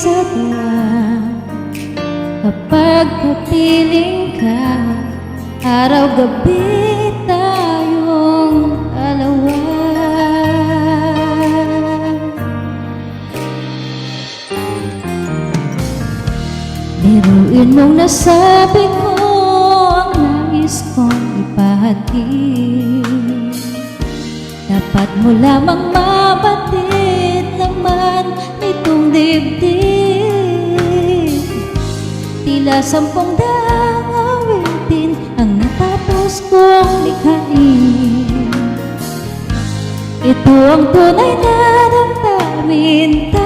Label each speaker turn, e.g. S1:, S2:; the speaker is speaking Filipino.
S1: sa tuwa kapag kapiling ka. Araw-gabi tayong dalawa. Biruin mong nasabi ko ang nais kong ipahatid. Dapat mo lamang mabatid naman itong dibdib. Tila 10 daang awitin ang natapos kong likhain. Ito ang tunay na damdamin.